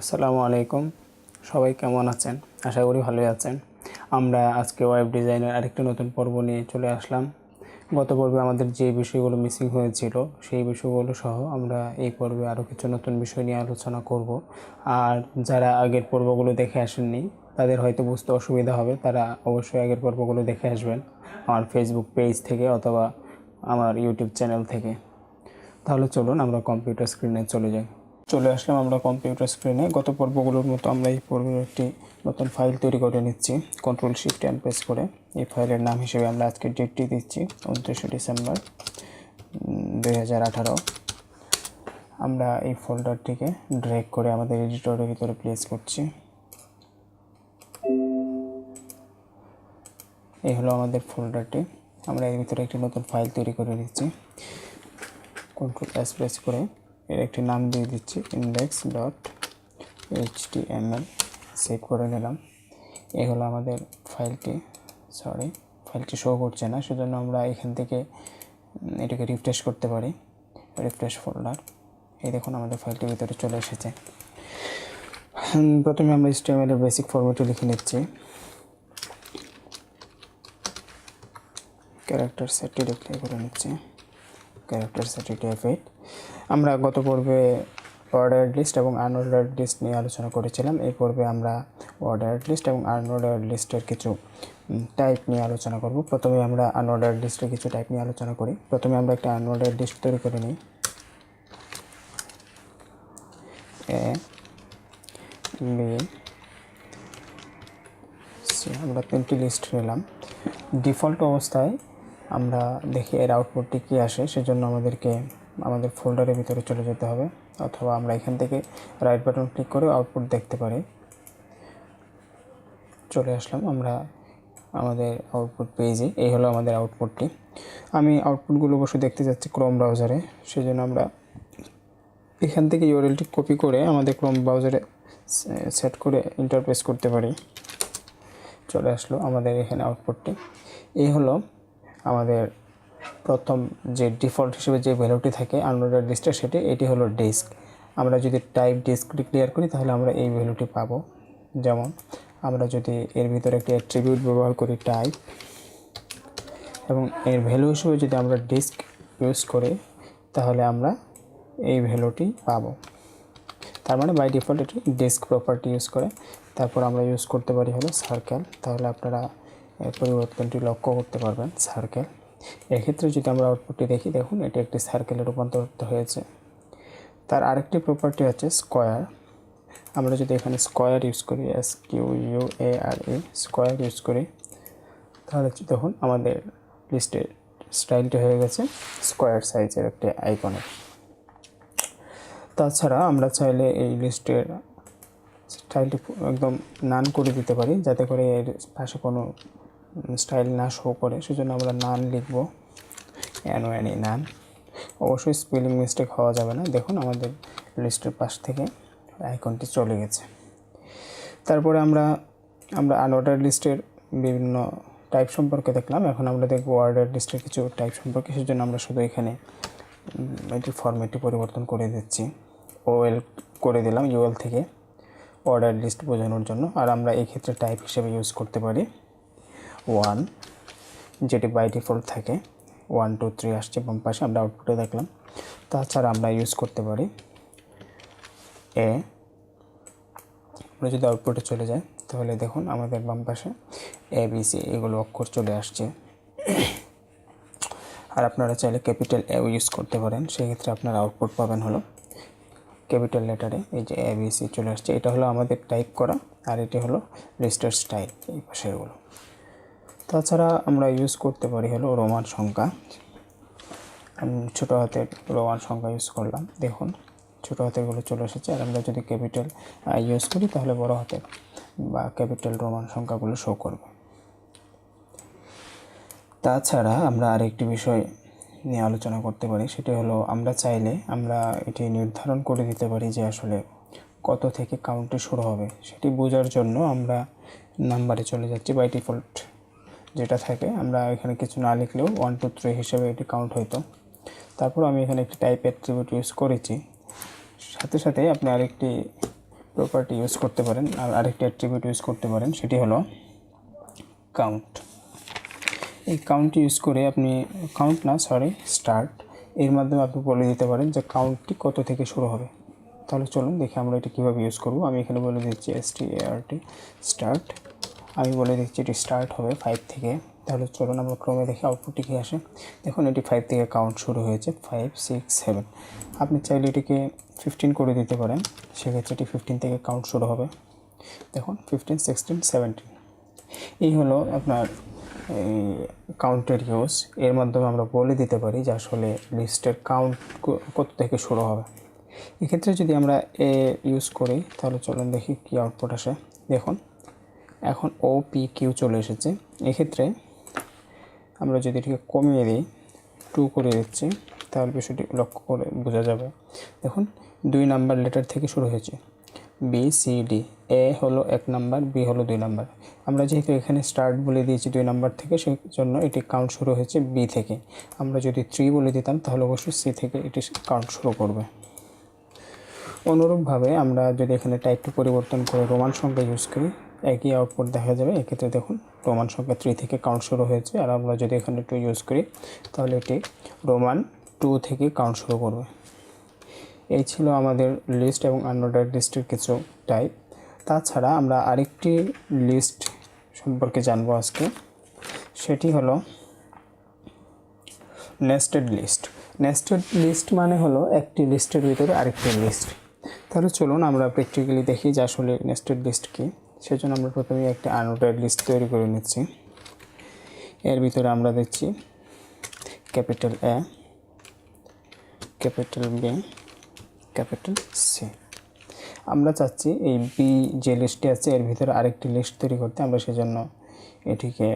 আসসালামু আলাইকুম, সবাই কেমন আছেন? আশা করি ভালোই আছেন। আমরা আজকে ওয়েব ডিজাইনের আরেকটি নতুন পর্ব নিয়ে চলে আসলাম। গত পর্বে আমাদের যে বিষয়গুলো মিসিং হয়েছিল সেই বিষয়গুলো সহ আমরা এই পর্বে আরও কিছু নতুন বিষয় নিয়ে আলোচনা করব। আর যারা আগের পর্বগুলো দেখে আসেননি তাদের হয়তো বুঝতে অসুবিধা হবে, তারা অবশ্যই আগের পর্বগুলো দেখে আসবেন আমার ফেসবুক পেজ থেকে অথবা আমার ইউটিউব চ্যানেল থেকে। তাহলে চলুন আমরা কম্পিউটার স্ক্রিনে চলে আসলাম আমরা কম্পিউটার স্ক্রিনে। গত পর্বগুলোর মতো আমরা এই পর্বের একটি নতুন ফাইল তৈরি করে নিচ্ছি Ctrl+Shift+N প্রেস করে। এই ফাইলের নাম হিসেবে আমরা আজকে ডেটটি দিচ্ছি 29 ডিসেম্বর 2018। আমরা এই ফোল্ডারটিকে ড্র্যাগ করে আমাদের এডিটরের ভিতরে প্লেস করছি। এই হলো আমাদের ফোল্ডারটি। আমরা এর ভিতরে একটি নতুন ফাইল তৈরি করে নিচ্ছি। Ctrl+S প্রেস করে এর একটি নাম দিয়ে দিচ্ছি index.html, সেভ করে নিলাম। এই হলো আমাদের ফাইলটি। ফাইলটি শো করছে না, সেজন্য আমরা এখান থেকে এটাকে রিফ্রেশ করতে পারি। রিফ্রেশ ফোল্ডার, এই দেখুন আমাদের ফাইলটির ভিতরে চলে এসেছে। প্রথমে আমরা HTML এর বেসিক ফরম্যাটে লিখে নিচ্ছি। ক্যারেক্টার সেটটি ডিক্লেয়ার করে নিচ্ছি, ক্যারেক্টার সেটটি F8। আমরা গত পর্বে অর্ডার্ড লিস্ট এবং আনঅর্ডার্ড লিস্ট নিয়ে আলোচনা করেছিলাম। এই পর্বে আমরা অর্ডার্ড লিস্ট এবং আনঅর্ডার্ড লিস্টের কিছু টাইপ নিয়ে আলোচনা করব। প্রথমে আমরা আনঅর্ডার্ড লিস্টের কিছু টাইপ নিয়ে আলোচনা করি। প্রথমে আমরা একটা আনঅর্ডার্ড লিস্ট তৈরি করে নিই। A, B, C, আমরা 3টি লিস্ট নিলাম। ডিফল্ট অবস্থায় আমরা দেখি এর আউটপুটটি কী আসে, সেজন্য আমাদেরকে আমাদের ফোল্ডারের ভিতরে চলে যেতে হবে, অথবা আমরা এখান থেকে রাইট বাটন ক্লিক করে আউটপুট দেখতে পারি। চলে আসলাম আমরা আমাদের আউটপুট পেজে। এই হলো আমাদের আউটপুটটি। আমি আউটপুটগুলো অবশ্যই দেখতে যাচ্ছি ক্রোম ব্রাউজারে, সেজন্য আমরা এখান থেকে ইউআরএলটি কপি করে আমাদের ক্রোম ব্রাউজারে সেট করে ইন্টারপ্রেস করতে পারি। চলে আসলো আমাদের এখানে আউটপুটটি। এই হলো আমাদের প্রথম যে ডিফল্ট হিসেবে যে ভ্যালুটি থাকে আনঅর্ডার্ড লিস্টে, এটি হলো ডিস্ক। আমরা যদি টাইপ ডিস্ক ডিক্লেয়ার করি তাহলে আমরা এই ভ্যালুটি পাবো। যেমন আমরা যদি এর ভিতরে একটি অ্যাট্রিবিউট ব্যবহার করি টাইপ, এবং এর ভ্যালু হিসেবে যদি আমরা ডিস্ক ইউজ করি তাহলে আমরা এই ভ্যালুটি পাবো। তার মানে বাই ডিফল্ট এটি ডিস্ক প্রপার্টি ইউজ করে। তারপর আমরা ইউজ করতে পারি হলো সার্কেল। তাহলে আপনারা এর পরিবর্তনটি লক্ষ্য করতে পারবেন, সার্কেল। এক্ষেত্রে যদি আমরা আউটপুটটি দেখি, দেখুন এটি একটি সার্কেলে রূপান্তরিত হয়েছে। তার আরেকটি প্রপার্টি আছে স্কোয়ার। আমরা যদি এখানে স্কোয়ার ইউজ করি, SQUARE, স্কোয়ার ইউজ করি, তাহলে দেখুন আমাদের লিস্টের স্টাইলটি হয়ে গেছে স্কোয়ার সাইজের একটি আইকনের। তাছাড়া আমরা চাইলে এই লিস্টের স্টাইলটি একদম নান করে দিতে পারি, যাতে করে এর পাশে কোনো স্টাইল না শো করে। সেজন্য আমরা নান লিখব, NONE, নান। অবশ্যই স্পেলিং মিস্টেক হওয়া যাবে না। দেখুন আমাদের লিস্টের পাশ থেকে আইকনটি চলে গেছে। তারপরে আমরা আনঅর্ডার্ড লিস্টের বিভিন্ন টাইপ সম্পর্কে দেখলাম। এখন আমরা দেখব অর্ডার লিস্টের কিছু টাইপ সম্পর্কে। সেজন্য আমরা শুধু এখানে এটির ফরম্যাটটি পরিবর্তন করে দিচ্ছি, OL করে দিলাম UL থেকে, অর্ডার লিস্ট বোঝানোর জন্য। আর আমরা এই ক্ষেত্রে টাইপ হিসেবে ইউজ করতে পারি 1, যেটি বাই ডিফল্ট থাকে। 1 2 3 আসছে বাম পাশে, আমরা আউটপুটে দেখলাম। তাছাড়া আমরা ইউজ করতে পারি A। আমরা যদি আউটপুটে চলে যাই তাহলে দেখুন আমাদের বাম পাশে ABC এগুলো অক্ষর চলে আসছে। আর আপনারা চাইলে ক্যাপিটাল A ইউজ করতে পারেন, সেক্ষেত্রে আপনারা আউটপুট পাবেন হলো ক্যাপিটাল লেটারে। এই যে ABC চলে আসছে, এটা হলো আমাদের টাইপ করা, আর এটি হলো লিস্টের স্টাইল, এই পাশে এগুলো। তাছাড়া আমরা ইউজ করতে পারি হলো রোমান সংখ্যা। আমি ছোটো হাতের রোমান সংখ্যা ইউজ করলাম, দেখুন ছোটো হাতেরগুলো চলে এসেছে। আর আমরা যদি ক্যাপিটাল ইউজ করি তাহলে বড় হাতের বা ক্যাপিটাল রোমান সংখ্যাগুলো শো করবে। তাছাড়া আমরা আরেকটি বিষয় নিয়ে আলোচনা করতে পারি, সেটি হলো আমরা চাইলে আমরা এটি নির্ধারণ করে দিতে পারি যে আসলে কত থেকে কাউন্টটি শুরু হবে। সেটি বোঝার জন্য আমরা নাম্বারে চলে যাচ্ছি। বাই ডিফল্ট যেটা থাকে, আমরা এখানে কিছু না লিখলেও 1 2 3 হিসেবে এটি কাউন্ট হইতো। তারপর আমি এখানে একটি টাইপ অ্যাট্রিবিউট ইউজ করেছি। সাথে সাথে আপনি আরেকটি প্রপার্টি ইউজ করতে পারেন, আর আরেকটি অ্যাট্রিবিউট ইউজ করতে পারেন, সেটি হলো কাউন্ট। এই কাউন্ট ইউজ করে আপনি স্টার্ট, এর মাধ্যমে আপনি বলে দিতে পারেন যে কাউন্টটি কত থেকে শুরু হবে। তাহলে চলুন দেখি আমরা এটা কীভাবে ইউজ করব। আমি এখানে বলে দিচ্ছি start স্টার্ট, আমি বলে দিচ্ছি এটি স্টার্ট হবে 5 থেকে। তাহলে চলুন আমরা ক্রমে দেখি আউটপুটটি কী আসে। দেখুন এটি 5 থেকে কাউন্ট শুরু হয়েছে, 5 6 7। আপনি চাইলে এটিকে 15 করে দিতে পারেন, সেক্ষেত্রে এটি 15 থেকে কাউন্ট শুরু হবে। দেখুন 15 16 17। এই হলো আপনার এই কাউন্টের ইউজ। এর মাধ্যমে আমরা বলে দিতে পারি যে আসলে লিস্টের কাউন্ট কত থেকে শুরু হবে। এক্ষেত্রে যদি আমরা ইউজ করি তাহলে চলুন দেখি কী আউটপুট আসে। দেখুন এখন OPQ চলে এসেছে। এক্ষেত্রে আমরা যদি এটিকে কমিয়ে দিই, 2 করে দিচ্ছি, তাহলে বিষয়টি লক্ষ্য করে বোঝা যাবে। দেখুন 2 নাম্বার লেটার থেকে শুরু হয়েছে, BCD। A হলো 1 নাম্বার, B হলো 2 নাম্বার। আমরা যেহেতু এখানে স্টার্ট বলে দিয়েছি 2 নাম্বার থেকে, সেই জন্য এটি কাউন্ট শুরু হয়েছে B থেকে। আমরা যদি 3 বলে দিতাম তাহলে অবশ্যই C থেকে এটি কাউন্ট শুরু করবে। অনুরূপভাবে আমরা যদি এখানে টাইপটি পরিবর্তন করে রোমান সংখ্যা ইউজ করি, একই আউটপুট দেখা যাবে। এক্ষেত্রে দেখুন রোমান সংখ্যা 3 থেকে কাউন্ট শুরু হয়েছে, আর আমরা যদি এখানে 2 ইউজ করি তাহলে এটি রোমান 2 থেকে কাউন্ট শুরু করবে। এই ছিল আমাদের লিস্ট এবং আনঅর্ডার্ড লিস্টের কিছু টাইপ। তাছাড়া আমরা আরেকটি লিস্ট সম্পর্কে জানবো আজকে, সেটি হলো নেস্টেড লিস্ট। নেস্টেড লিস্ট মানে হলো একটি লিস্টের ভিতরে আরেকটি লিস্ট। তাহলে চলুন আমরা প্র্যাকটিক্যালি দেখি যে আসলে নেস্টেড লিস্ট কী। সেজন্য আমরা প্রথমে একটি আনঅর্ডার্ড লিস্ট তৈরি করে নিচ্ছি। এর ভিতরে আমরা দিচ্ছি capital A, capital B, capital C। আমরা চাচ্ছি এই বি যে লিস্টটি আছে এর ভিতরে আরেকটি লিস্ট তৈরি করতে। আমরা সেজন্য এটিকে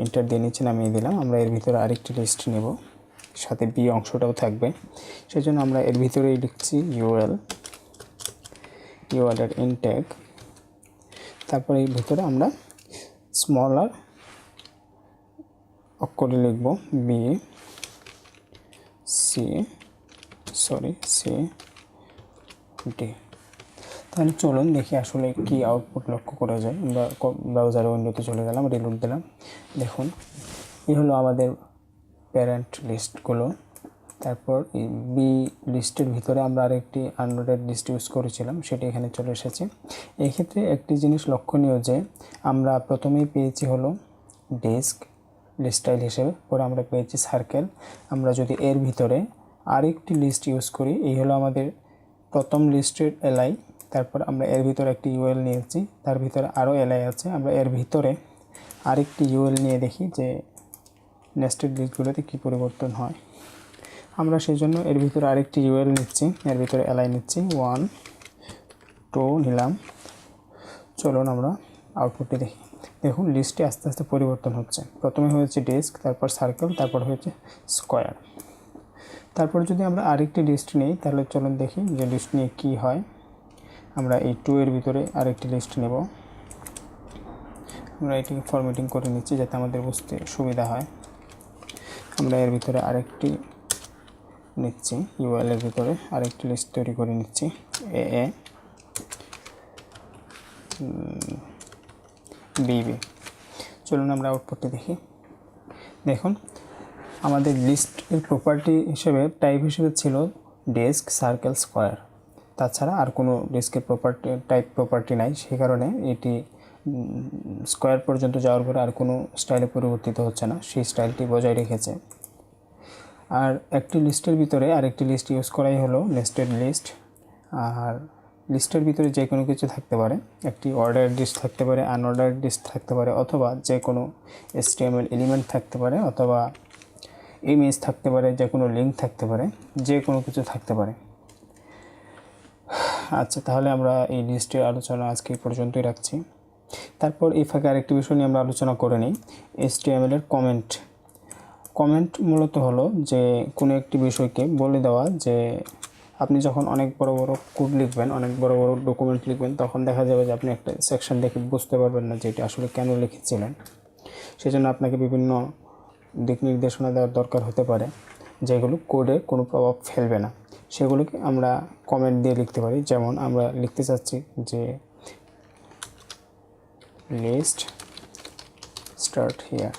এন্টার দিয়ে নিচে নামিয়ে দিলাম। আমরা এর ভিতরে আরেকটি লিস্ট নেব, সাথে বি অংশটাও থাকবে। সেজন্য আমরা এর ভিতরেই লিখছি UL এর ইনটেক। তারপরে এর ভিতরে আমরা স্মলার অক্ষরে লিখব CD। তাহলে চলুন দেখি আসলে কি আউটপুট লক্ষ্য করা যায়। আমরা ব্রাউজার উইন্ডোতে চলে গেলাম, রিলোড দিলাম। দেখুন এই হলো আমাদের প্যারেন্ট লিস্টগুলো। তারপর এই বি লিস্টের ভিতরে আমরা আরেকটি আনঅর্ডার্ড লিস্ট ইউজ করেছিলাম, সেটি এখানে চলে এসেছে। এই ক্ষেত্রে একটি জিনিস লক্ষণীয় যে আমরা প্রথমেই পেয়েছি হলো ডেস্ক লিস্ট স্টাইল হিসেবে, পরে আমরা পেয়েছি সার্কেল। আমরা যদি এর ভিতরে আরেকটি লিস্ট ইউজ করি, এই হলো আমাদের প্রথম লিস্টের LI। তারপর আমরা এর ভিতরে একটি UL নিয়েছি, তার ভিতরে আরও LI আছে। আমরা এর ভিতরে আরেকটি UL নিয়ে দেখি যে নেস্টেড লিস্টগুলোতে কী পরিবর্তন হয়। আমরা সেই জন্য এর ভিতরে আরেকটি UL নিচ্ছি, এর ভিতরে LI নিচ্ছি, 1 2 নিলাম। চলুন আমরা আউটপুটটি দেখি। দেখুন লিস্টে আস্তে আস্তে পরিবর্তন হচ্ছে। প্রথমে হয়েছে ডেস্ক, তারপর সার্কেল, তারপর হয়েছে স্কোয়ার। তারপর যদি আমরা আরেকটি লিস্ট নিই তাহলে চলুন দেখি যে লিস্ট নিয়ে কী হয়। আমরা এই 2 এর ভিতরে আরেকটি লিস্ট নেব। আমরা এটিকে ফরম্যাটিং করে নিচ্ছি যাতে আমাদের বুঝতে সুবিধা হয়। আমরা এর ভিতরে আরেকটি নিচ্ছি, UL এর ভিতরে আরেকটি লিস্ট তৈরি করে নিচ্ছি, AA BB। চলুন আমরা আউটপুটটি দেখি। দেখুন আমাদের লিস্টের প্রপার্টি হিসেবে টাইপ হিসেবে ছিল ডেস্ক, সার্কেল, স্কোয়ার। তাছাড়া আর কোনো ডেস্কের প্রপার্টি নাই, সেই কারণে এটি স্কোয়ার পর্যন্ত যাওয়ার পরে আর কোনো স্টাইলে পরিবর্তিত হচ্ছে না, সেই স্টাইলটি বজায় রেখেছে। আর একটি লিস্টের ভিতরে আরেকটি লিস্ট ইউজ করাই হলো নেস্টেড লিস্ট। আর লিস্টের ভিতরে যে কোনো কিছু থাকতে পারে, একটি অর্ডার লিস্ট থাকতে পারে, আনঅর্ডার লিস্ট থাকতে পারে, অথবা যে কোনো HTML এলিমেন্ট থাকতে পারে, অথবা ইমেজ থাকতে পারে, যে কোনো লিঙ্ক থাকতে পারে, যে কোনো কিছু থাকতে পারে। আচ্ছা, তাহলে আমরা এই লিস্টের আলোচনা আজকে পর্যন্তই রাখছি। তারপর এই ফাঁকে আরেকটি বিষয় নিয়ে আমরা আলোচনা করে নিই, HTML এর কমেন্ট মূলত হলো যে কোনো একটি বিষয়কে বলে দেওয়া যে আপনি যখন অনেক বড় বড় কোড লিখবেন, অনেক বড় বড় ডকুমেন্ট লিখবেন, তখন দেখা যাবে যে আপনি একটা সেকশন দেখে বুঝতে পারবেন না যে এটা আসলে কেন লিখেছিলেন। সেজন্য আপনাকে বিভিন্ন দিক নির্দেশনা দেওয়ার দরকার হতে পারে, যেগুলো কোডে কোনো প্রভাব ফেলবে না। সেগুলোকে আমরা কমেন্ট দিয়ে লিখতে পারি। যেমন আমরা লিখতে চাচ্ছি যে লিস্ট স্টার্ট হিয়ার।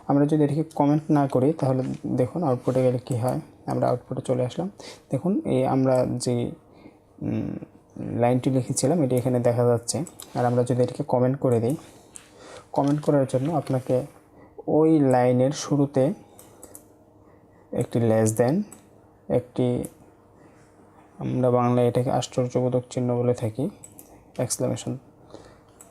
আমরা যদি এটাকে কমেন্ট না করি তাহলে দেখুন আউটপুটে গেলে কী হয়। আমরা আউটপুটে চলে আসলাম, দেখুন এই আমরা যে লাইনটি লিখেছিলাম এটি এখানে দেখা যাচ্ছে। আর আমরা যদি এটাকে কমেন্ট করে দিই, কমেন্ট করার জন্য আপনাকে ওই লাইনের শুরুতে একটি লেস দেন, একটি আমরা বাংলায় এটাকে আশ্চর্যবোধক চিহ্ন বলে থাকি, এক্সক্লেমেশন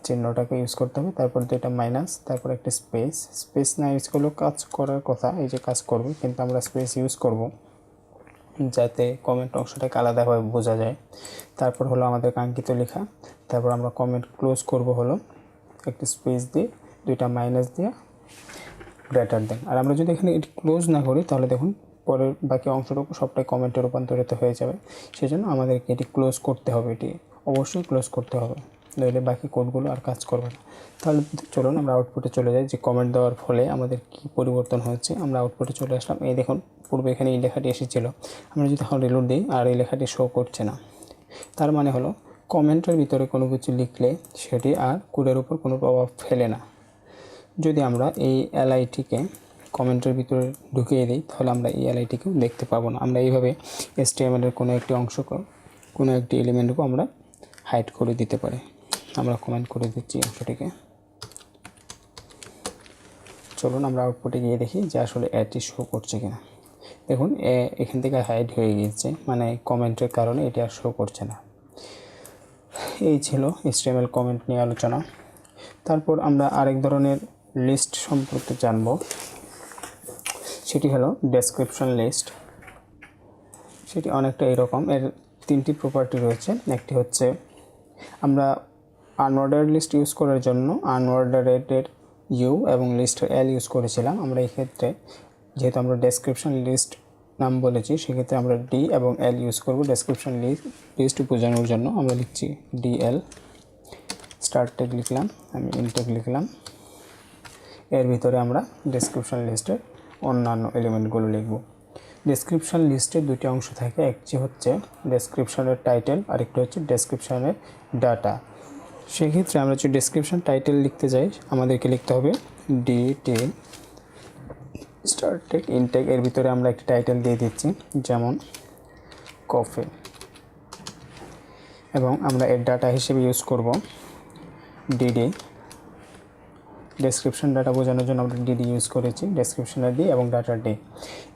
চিহ্নটাকে ইউজ করতে হবে। তারপর দুইটা মাইনাস, তারপর একটা স্পেস। স্পেস না ইউজ করলেও কাজ করার কথা, এই যে কাজ করবে, কিন্তু আমরা স্পেস ইউজ করব যাতে কমেন্ট অংশটাকে আলাদাভাবে বোঝা যায়। তারপর হলো আমাদের কাঙ্ক্ষিত লেখা। তারপর আমরা কমেন্ট ক্লোজ করব হলো একটি স্পেস দিয়ে, দুইটা মাইনাস দিয়ে গ্রেটার দেন। আর আমরা যদি এখানে এটি ক্লোজ না করি তাহলে দেখুন পরের বাকি অংশটুকু সবটাই কমেন্টে রূপান্তরিত হয়ে যাবে। সেজন্য আমাদেরকে এটি ক্লোজ করতে হবে, এটি অবশ্যই ক্লোজ করতে হবে, নইলে বাকি কোডগুলো আর কাজ করবে না। তাহলে চলুন আমরা আউটপুটে চলে যাই যে কমেন্ট দেওয়ার ফলে আমাদের কী পরিবর্তন হচ্ছে। আমরা আউটপুটে চলে আসলাম, এই দেখুন পূর্বে এখানে এই লেখাটি এসেছিল, আমরা যদি এখন রিলোড দিই আর এই লেখাটি শো করছে না। তার মানে হলো কমেন্টের ভিতরে কোনো কিছু লিখলে সেটি আর কোডের উপর কোনো প্রভাব ফেলে না। যদি আমরা এই এলআইটিকে কমেন্টের ভিতরে ঢুকিয়ে দিই তাহলে আমরা এই এলআইটিকেও দেখতে পাবো না। আমরা এইভাবে HTML-এর কোনো একটি অংশ, কোনো একটি এলিমেন্টকেও আমরা হাইড করে দিতে পারি। আমরা কমেন্ট করে দিচ্ছি অংশটিকে। চলুন আমরা আউটপুটে গিয়ে দেখি যে আসলে এটি শো করছে কিনা। দেখুন এখান থেকে হাইড হয়ে গিয়েছে, মানে কমেন্টের কারণে এটি আর শো করছে না। এই ছিল HTML কমেন্ট নিয়ে আলোচনা। তারপর আমরা আরেক ধরনের লিস্ট সম্পর্কে জানব, সেটি হলো ডেসক্রিপশন লিস্ট। সেটি অনেকটা এরকম, এর তিনটি প্রপার্টি রয়েছে। একটি হচ্ছে আমরা আনঅর্ডার লিস্ট ইউজ করার জন্য আনঅর্ডারের ইউ এবং লিস্টের এল ইউজ করেছিলাম। আমরা এই ক্ষেত্রে যেহেতু আমরা ডেসক্রিপশন লিস্ট নাম বলেছি, সেক্ষেত্রে আমরা ডি এবং এল ইউজ করব। ডেসক্রিপশন লিস্ট বোঝানোর জন্য আমরা লিখছি ডিএল, স্টার্ট ট্যাগ লিখলাম, আমি ইনটেগ লিখলাম। এর ভিতরে আমরা ডেসক্রিপশন লিস্টের অন্যান্য এলিমেন্টগুলো লিখব। ডেসক্রিপশন লিস্টের দুটি অংশ থাকে, একটি হচ্ছে ডেসক্রিপশনের টাইটেল আর একটি হচ্ছে ডেসক্রিপশনের ডাটা। সেক্ষেত্রে আমরা যদি ডেসক্রিপশন টাইটেল লিখতে যাই আমাদেরকে লিখতে হবে ডিটি স্টার্ট ট্যাগ ইনটেগ। এর ভিতরে আমরা একটি টাইটেল দিয়ে দিচ্ছি, যেমন কফি, এবং আমরা এর ডাটা হিসেবে ইউজ করব ডিডি। ডেসক্রিপশন ডাটা বোঝানোর জন্য আমরা ডিডি ইউজ করেছি, ডেসক্রিপশনের ডি এবং ডাটার ডি।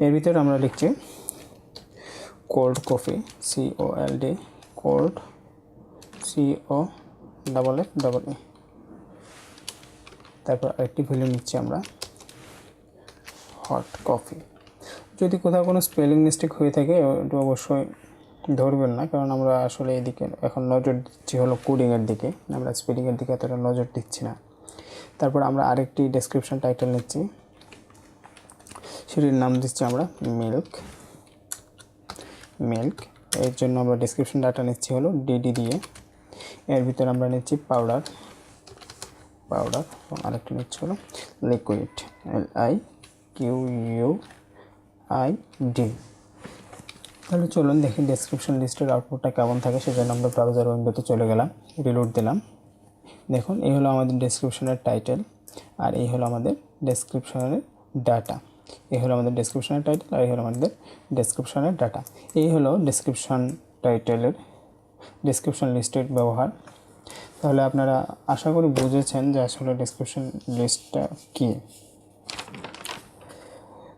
এর ভিতরে আমরা লিখছি cold coffee, COLD, cold COFFE। তারপর আরেকটি ভ্যালু নিচ্ছি আমরা হট কফি। যদি কোথাও কোনো স্পেলিং মিস্টেক হয়ে থাকে ওটা অবশ্যই ধরবেন না, কারণ আমরা আসলে এদিকে এখন নজর দিচ্ছি হলো কোডিংয়ের দিকে, আমরা স্পেলিংয়ের দিকে এতটা নজর দিচ্ছি না। তারপর আমরা আরেকটি ডেসক্রিপশন টাইটেল নিচ্ছি, সেটির নাম দিচ্ছি আমরা মিল্ক। এর জন্য আমরা ডেসক্রিপশন ডাটা নিচ্ছি হলো ডিডি দিয়ে। এর ভিতরে আমরা নিচ্ছি পাউডার, এবং আরেকটি নিচ্ছি হলো লিকুইড, LIQUID। তাহলে চলুন দেখি ডেসক্রিপশন লিস্টের আউটপুটটা কেমন থাকে। সেজন্য আমরা ব্রাউজার উইন্ডোতে চলে গেলাম, রিলোড দিলাম। দেখুন এই হলো আমাদের ডেসক্রিপশনের টাইটেল, আর এই হলো আমাদের ডেসক্রিপশনের ডাটা। এই হলো আমাদের ডেসক্রিপশনের টাইটেল, আর এই হলো আমাদের ডেসক্রিপশনের ডাটা। এই হলো ডেসক্রিপশন টাইটেলের ডেসক্রিপশন লিস্টের ব্যবহার। তাহলে আপনারা আশা করি বুঝেছেন যে আসলে ডেসক্রিপশন লিস্টটা কী।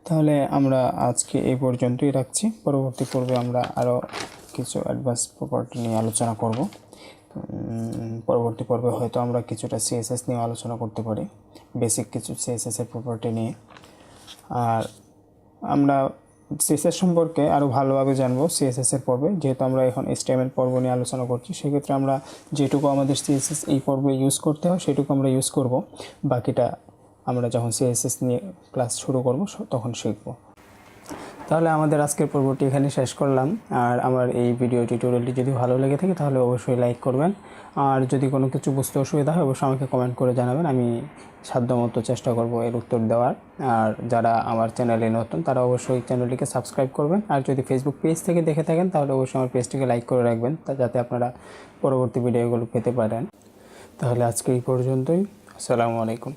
তাহলে আমরা আজকে এই পর্যন্তই রাখছি। পরবর্তী পর্বে আমরা আরও কিছু অ্যাডভান্স প্রপার্টি নিয়ে আলোচনা করব। পরবর্তী পর্বে হয়তো আমরা কিছুটা CSS নিয়ে আলোচনা করতে পারি, বেসিক কিছু CSS-এর প্রপার্টি নিয়ে। আর আমরা CSS সম্পর্কে আরও ভালোভাবে জানবো CSS-এর পর্বে। যেহেতু আমরা এখন HTML পর্ব নিয়ে আলোচনা করছি, সেক্ষেত্রে আমরা যেটুকু আমাদের CSS এই পর্বে ইউজ করতে হয় সেটুকু আমরা ইউজ করব, বাকিটা আমরা যখন CSS নিয়ে ক্লাস শুরু করব তখন শিখব। তাহলে আমাদের আজকের পর্বটি এখানে শেষ করলাম। আর আমার এই ভিডিও টিউটোরিয়ালটি যদি ভালো লেগে থাকে তাহলে অবশ্যই লাইক করবেন। আর যদি কোনো কিছু বুঝতে অসুবিধা হয় অবশ্যই আমাকে কমেন্ট করে জানাবেন, আমি সাধ্যমতো চেষ্টা করব এর উত্তর দেওয়ার। আর যারা আমার চ্যানেলে নতুন তারা অবশ্যই চ্যানেলটিকে সাবস্ক্রাইব করবেন। আর যদি ফেসবুক পেজ থেকে দেখে থাকেন তাহলে অবশ্যই আমার পেজটিকে লাইক করে রাখবেন, যাতে আপনারা পরবর্তী ভিডিওগুলো পেতে পারেন। তাহলে আজকে এই পর্যন্তই। আসসালামু আলাইকুম।